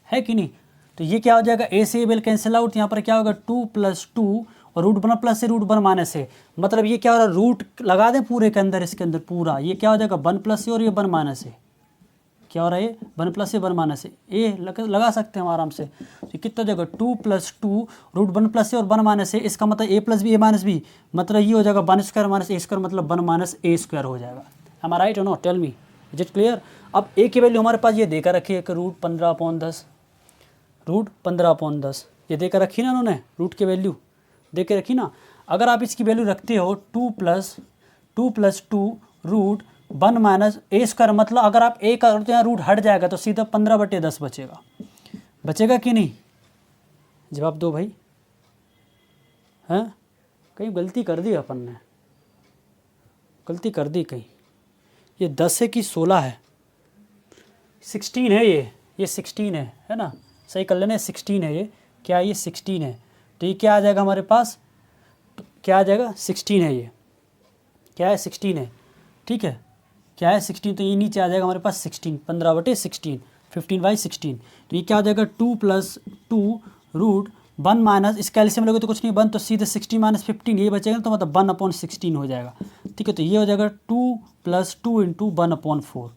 है कि नहीं। तो ये क्या हो जाएगा, a से a कैंसिल आउट, यहाँ पर क्या होगा 2 + 2 और √1 + a √1 - a, मतलब ये क्या हो रहा है, रूट लगा दें पूरे के अंदर, इसके अंदर पूरा, ये क्या हो जाएगा 1 + a और ये 1 - a, क्या हो रहा है ये 1 + a 1 - a, ए लगा सकते हैं हम आराम से। तो कितना हो जाएगा 2 + 2 √1 + a और 1 - a, इसका मतलब a + b a - b, मतलब ये हो जाएगा 1² - a² मतलब 1 - a² हो जाएगा। am I right or not? Tell me, is it clear. अब a की वैल्यू हमारे पास ये देकर रखी है कि √15/10, √15/10 ये देकर रखी ना उन्होंने, रूट की वैल्यू दे के रखी ना। अगर आप इसकी वैल्यू रखते हो 2 + 2 √1 - a², मतलब अगर आप a करते तो यहाँ रूट हट जाएगा तो सीधा 15/10 बचेगा कि नहीं, जवाब दो भाई। हैं, कहीं गलती कर दी अपन ने, गलती कर दी कहीं। ये 10 है कि 16 है, 16 है ये 16 है ना, सही कर लेना, 16 है ये, क्या ये 16 है, तो ये क्या आ जाएगा हमारे पास, तो क्या आ जाएगा 16 है, ये क्या है 16 है, ठीक है, क्या है 16, तो ये नीचे आ जाएगा हमारे पास 16, 15/16, 15/16, तो ये क्या हो जाएगा 2 + 2 रूट 1 माइनस, इस कैल्शियम लोगे तो कुछ नहीं 1, तो सीधे 60 - 15 ये बचेगा, तो मतलब 1/16 हो जाएगा, ठीक है, तो ये हो जाएगा 2 + 2 × 1/4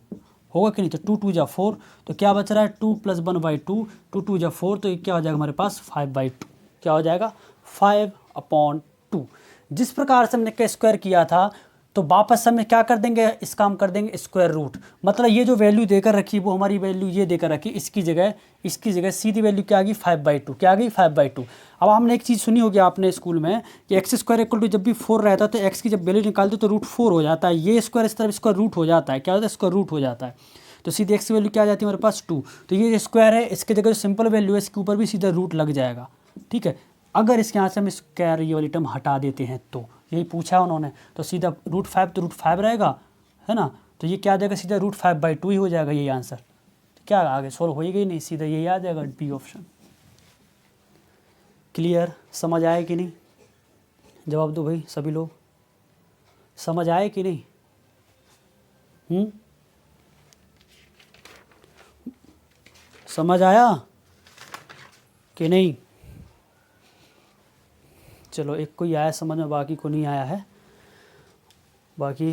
होगा कि नहीं, तो 2 × 2 = 4, तो क्या बच रहा है 2 + 1/2, 2 × 2 = 4, तो ये क्या हो जाएगा हमारे पास 5/2, क्या हो जाएगा 5/2। जिस प्रकार से हमने क्या स्क्वायर किया था, तो वापस हम क्या कर देंगे, इस काम कर देंगे स्क्वायर रूट, मतलब ये जो वैल्यू देकर रखी वो हमारी वैल्यू ये देकर रखी, इसकी जगह सीधी वैल्यू क्या आ गई 5/2, क्या आ गई 5/2। अब हमने एक चीज़ सुनी होगी आपने स्कूल में कि x² = जब भी 4 रहता है तो x की जब वैल्यू निकालते तो √4 हो जाता है, ये स्क्वायर इस तरफ इसका रूट हो जाता है, क्या होता है इसका रूट हो जाता है, तो सीधे x की वैल्यू क्या आ जाती है हमारे पास 2, तो ये स्क्वायर है इसके जगह जो सिंपल वैल्यू है इसके ऊपर भी सीधा रूट लग जाएगा, ठीक है। अगर इसके यहाँ से हम स्क्वायर ये वाली टर्म हटा देते हैं तो यही पूछा उन्होंने, तो सीधा √5 तो √5 रहेगा, है ना, तो ये क्या आ जाएगा सीधा √5/2 ही हो जाएगा यही आंसर, तो क्या आगे सोल्व हो ही गई नहीं, सीधा यही आ जाएगा बी ऑप्शन। क्लियर, समझ आए कि नहीं, जवाब दो भाई सभी लोग, समझ आए कि नहीं, समझ आया कि नहीं, चलो एक को ही आया समझ में, बाकी को नहीं आया है, बाकी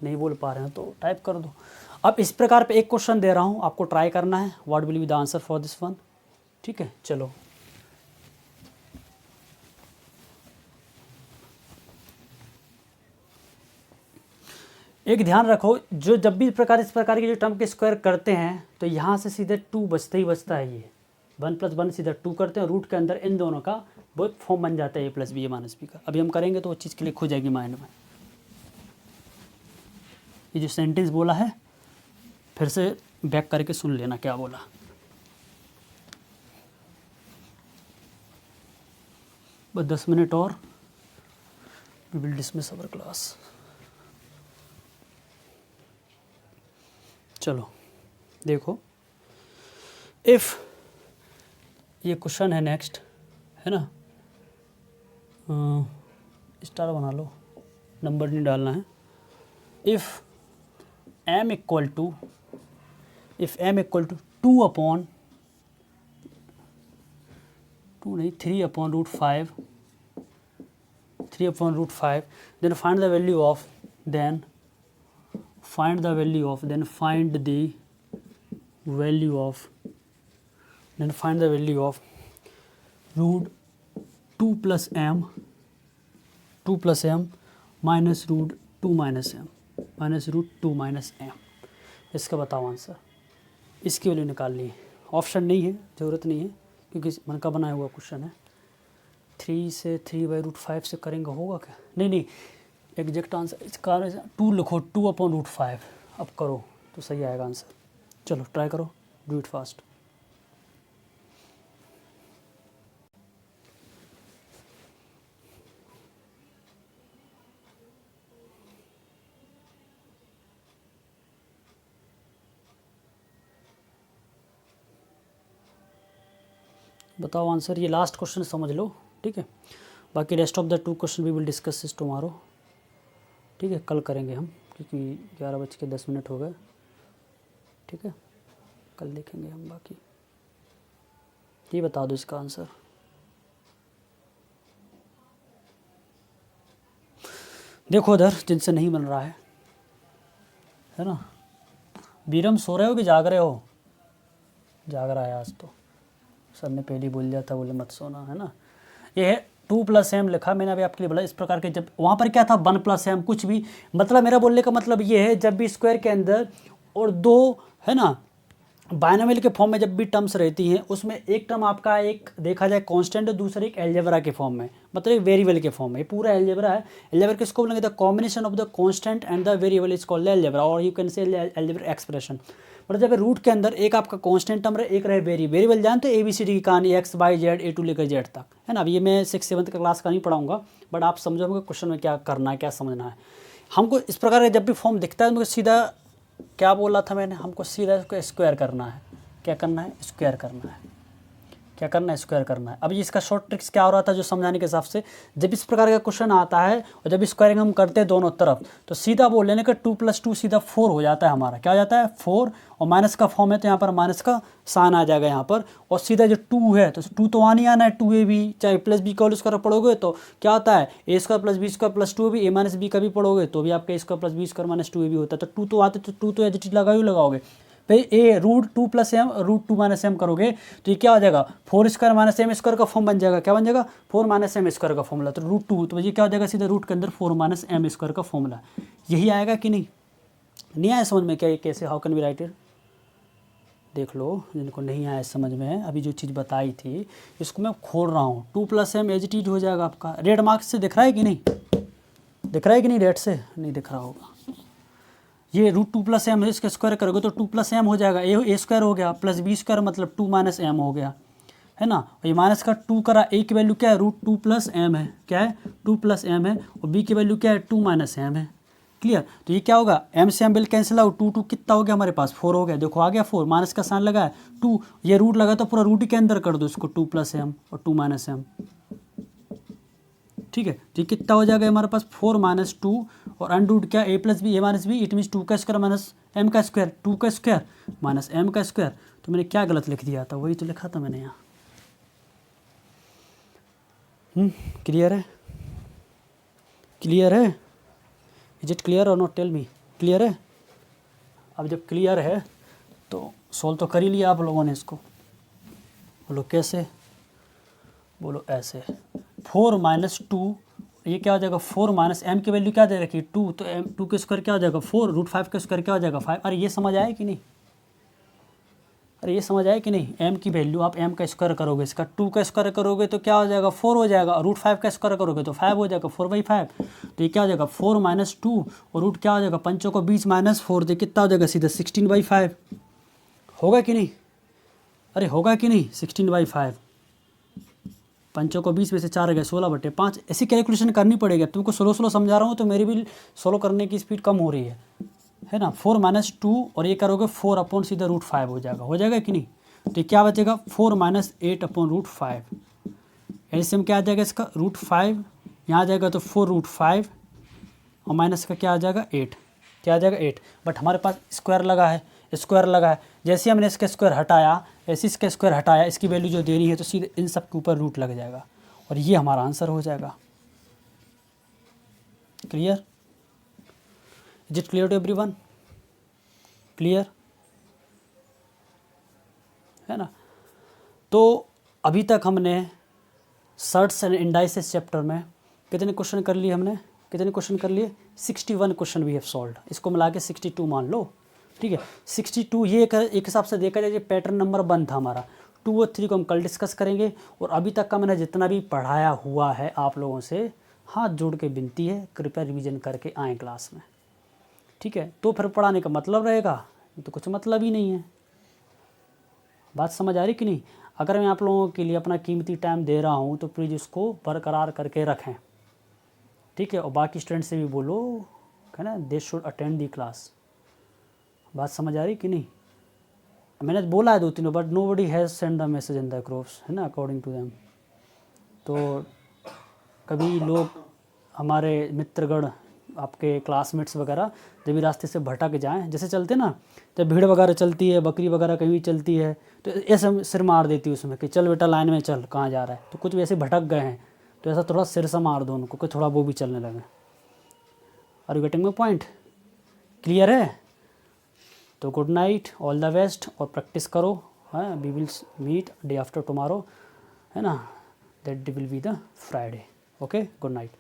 नहीं बोल पा रहे हैं तो टाइप कर दो। अब इस प्रकार पे एक क्वेश्चन दे रहा हूँ, आपको ट्राई करना है, what will be the answer for this one, ठीक है। चलो एक ध्यान रखो, जो जब भी इस प्रकार की जो टर्म के स्क्वायर करते हैं तो यहाँ से सीधे 2 बचता ही बचता है, ये 1 + 1 सीधा 2 करते हैं, रूट के अंदर इन दोनों का वो फॉर्म बन जाता है a + b a - b का। अभी हम करेंगे तो वो चीज़ क्लिक हो जाएगी माइंड में। ये जो सेंटेंस बोला है फिर से बैक करके सुन लेना क्या बोला। बस 10 मिनट और we will dismiss our class. चलो देखो, इफ़ ये क्वेश्चन है नेक्स्ट, है ना, स्टार बना लो, नंबर नहीं डालना है। If m = 3/5, then find the value of then find the value of √2 + m minus √2 - m। इसका बताओ आंसर, इसकी वैल्यू निकालनी है, ऑप्शन नहीं है, ज़रूरत नहीं है क्योंकि मन का बनाया हुआ क्वेश्चन है। 3 से 3/5 से करेंगे होगा क्या, नहीं एग्जैक्ट आंसर इसका 2 लिखो, 2/√5 अब करो तो सही आएगा आंसर। चलो ट्राई करो, डू इट फास्ट। बताओ आंसर, ये लास्ट क्वेश्चन समझ लो, ठीक है, बाकी rest of the 2 question we will discuss this tomorrow, ठीक है, कल करेंगे हम क्योंकि 11:10 हो गए, ठीक है, कल देखेंगे हम। बाकी ये बता दो इसका आंसर। देखो उधर जिनसे नहीं बन रहा है ना, बीरम सो रहे हो कि जाग रहे हो? जाग रहा है आज तो, सर ने पहले बोल दिया था, बोले मत सोना, है ना। ये है 2 + m लिखा मैंने अभी आपके लिए बोला, इस प्रकार के, जब वहाँ पर क्या था 1 + m कुछ भी, मतलब मेरा बोलने का मतलब ये है जब भी स्क्वायर के अंदर और दो, है ना, बायनोमियल के फॉर्म में जब भी टर्म्स रहती हैं उसमें एक टर्म आपका एक देखा जाए कांस्टेंट है, दूसरा एक अलजेब्रा के फॉर्म में, मतलब एक वेरिएबल के फॉर्म में। ये पूरा अलजेब्रा है। अलजेब्रा किसको बोलेंगे? The combination of the constant and the variable is called algebra, और you can say algebra expression. मतलब जब रूट के अंदर एक आपका कांस्टेंट टर्म रहे, एक रहे वेरिएबल, जानते हो ABCD की कहानी, X Y Z A to लेकर Z तक, है ना। अब ये मैं 6th 7th का क्लास का नहीं पढ़ाऊंगा, बट आप समझोगे क्वेश्चन में क्या करना है, क्या समझना है। हमको इस प्रकार का जब भी फॉर्म दिखता है तो सीधा क्या बोला था मैंने, हमको सीधा इसको स्क्वायर करना है। क्या करना है? स्क्वायर करना है। क्या करना है, स्क्वायर करना है। अब ये इसका शॉर्ट ट्रिक्स क्या हो रहा था जो समझाने के हिसाब से, जब इस प्रकार का क्वेश्चन आता है और जब स्क्वायरिंग हम करते हैं दोनों तरफ, तो सीधा बोल लेने का 2 + 2 सीधा 4 हो जाता है हमारा। क्या हो जाता है, 4, और माइनस का फॉर्म है तो यहाँ पर माइनस का साइन आ जाएगा यहाँ पर, और सीधा जो 2 है तो 2 तो आनी आना है, 2ab, चाहे प्लस बी का होल स्क्वायर पढ़ोगे तो क्या आता है, a² + b² + 2ab, a - b का भी पढ़ोगे तो भी आपका a² + b² - 2ab होता है। तो 2 तो आते तो 2 तो एज इट इज लगाओगे। भाई ए √2 + m √2 - m करोगे तो ये क्या हो जाएगा, 4² - m² का फॉर्म बन जाएगा। क्या बन जाएगा, 4 - m² का फॉर्मूला, तो √2, तो ये क्या हो जाएगा, सीधा रूट के अंदर 4 - m² का फॉर्मूला। यही आएगा कि नहीं आया समझ में, क्या ये कैसे, how can we write it, देख लो जिनको नहीं आया समझ में, अभी जो चीज़ बताई थी इसको मैं खोल रहा हूँ। 2 + m एज इट इज हो जाएगा आपका। रेड मार्क्स से दिख रहा है कि नहीं, दिख रहा है कि नहीं, रेड से नहीं दिख रहा होगा। ये √2 + m है, इसका स्क्वायर करोगे तो 2 + m हो जाएगा, a² हो गया, प्लस b² मतलब 2 - m हो गया, है ना। और ये माइनस का 2 करा, a की वैल्यू क्या है, √2 + m है, क्या है, 2 + m है, और b की वैल्यू क्या है, 2 - m है। क्लियर, तो ये क्या होगा, m से m बिल कैंसिल आउट, 2 कितना हो गया हमारे पास, 4 हो गया। देखो आ गया 4, माइनस का साइन लगा है 2, ये रूट लगा तो पूरा रूट के अंदर कर दो इसको, 2 + m और 2 - m, ठीक है। तो ये कितना हो जाएगा हमारे पास, 4 - 2 और अंडरूट क्या, a + b, a - b, it means 2² - m², 2² - m²। तो मैंने क्या गलत लिख दिया था, वही तो लिखा था मैंने यहाँ। क्लियर है, क्लियर है, इज इट क्लियर और नॉट, टेल मी, क्लियर है। अब जब क्लियर है तो सोल्व तो कर ही लिया आप लोगों ने इसको, बोलो कैसे, बोलो ऐसे, 4 - 2, ये क्या हो जाएगा, 4 - m की वैल्यू क्या दे रखी, 2, तो m 2 के स्क्वायर क्या हो जाएगा 4, √5 का स्क्वायर क्या हो जाएगा 5। अरे ये समझ आया कि नहीं, अरे ये समझ आया कि नहीं, m की वैल्यू आप m का स्क्वायर करोगे, इसका 2 का स्क्वायर करोगे तो क्या हो जाएगा 4 हो जाएगा, √5 का स्क्वायर करोगे तो 5 हो जाएगा, 4/5। तो ये क्या हो जाएगा 4 - 2 और रूट क्या हो जाएगा, पंचों को 20 -4, तो कितना हो जाएगा सीधा 16/5, होगा कि नहीं, अरे होगा कि नहीं, 16/5, पंचों को 20 में से 4 गए, 16/5। ऐसी कैलकुलेशन करनी पड़ेगी। तुमको स्लो समझा रहा हूँ तो मेरी भी सोलो करने की स्पीड कम हो रही है ना। 4 - 2 और ये करोगे 4 सीधा √5 हो जाएगा कि नहीं। तो क्या बचेगा 4 - 8 √5, एलसीएम क्या आ जाएगा इसका, √5 यहाँ आ जाएगा तो 4 √5 और माइनस का क्या आ जाएगा 8, क्या आ जाएगा 8। बट हमारे पास स्क्वायर लगा है, जैसे हमने इसका स्क्वायर हटाया, ऐसे इसका स्क्वायर हटाया, इसकी वैल्यू जो देनी है तो सीधे इन सब के ऊपर रूट लग जाएगा और ये हमारा आंसर हो जाएगा। Clear, is it clear to everyone, clear है ना। तो अभी तक हमने सर्ट्स एंड इंडाइसेस चैप्टर में कितने क्वेश्चन कर लिए हमने, 61 क्वेश्चन वी हैव सॉल्व्ड। इसको मिला के 62 मान लो, ठीक है। 62 ये एक हिसाब से देखा जाए पैटर्न नंबर 1 था हमारा। 2 और 3 को हम कल डिस्कस करेंगे। और अभी तक का मैंने जितना भी पढ़ाया हुआ है आप लोगों से हाथ जोड़ के विनती है कृपया रिवीजन करके आएँ क्लास में, ठीक है। तो फिर पढ़ाने का मतलब रहेगा, तो कुछ मतलब ही नहीं है। बात समझ आ रही कि नहीं। अगर मैं आप लोगों के लिए अपना कीमती टाइम दे रहा हूँ तो प्लीज़ उसको बरकरार करके रखें, ठीक है। और बाकी स्टूडेंट से भी बोलो है ना, they should attend the class. बात समझ आ रही कि नहीं। मैंने बोला है 2-3 but nobody has send the message in the groups, है ना, अकॉर्डिंग टू देम। तो कभी लोग हमारे मित्रगण आपके क्लासमेट्स वगैरह जब भी रास्ते से भटक जाएं, जैसे चलते ना, जब भीड़ वगैरह चलती है, बकरी वगैरह कहीं चलती है तो ऐसे सिर मार देती है उसमें कि चल बेटा लाइन में चल, कहाँ जा रहा है। तो कुछ वैसे भटक गए हैं तो ऐसा थोड़ा सिर से मार दो उनको कि थोड़ा वो भी चलने लगे। Are you getting my point, clear है। तो good night, all the best, और प्रैक्टिस करो। हाँ, we will meet day after tomorrow, है ना, that will be the Friday. Okay, good night.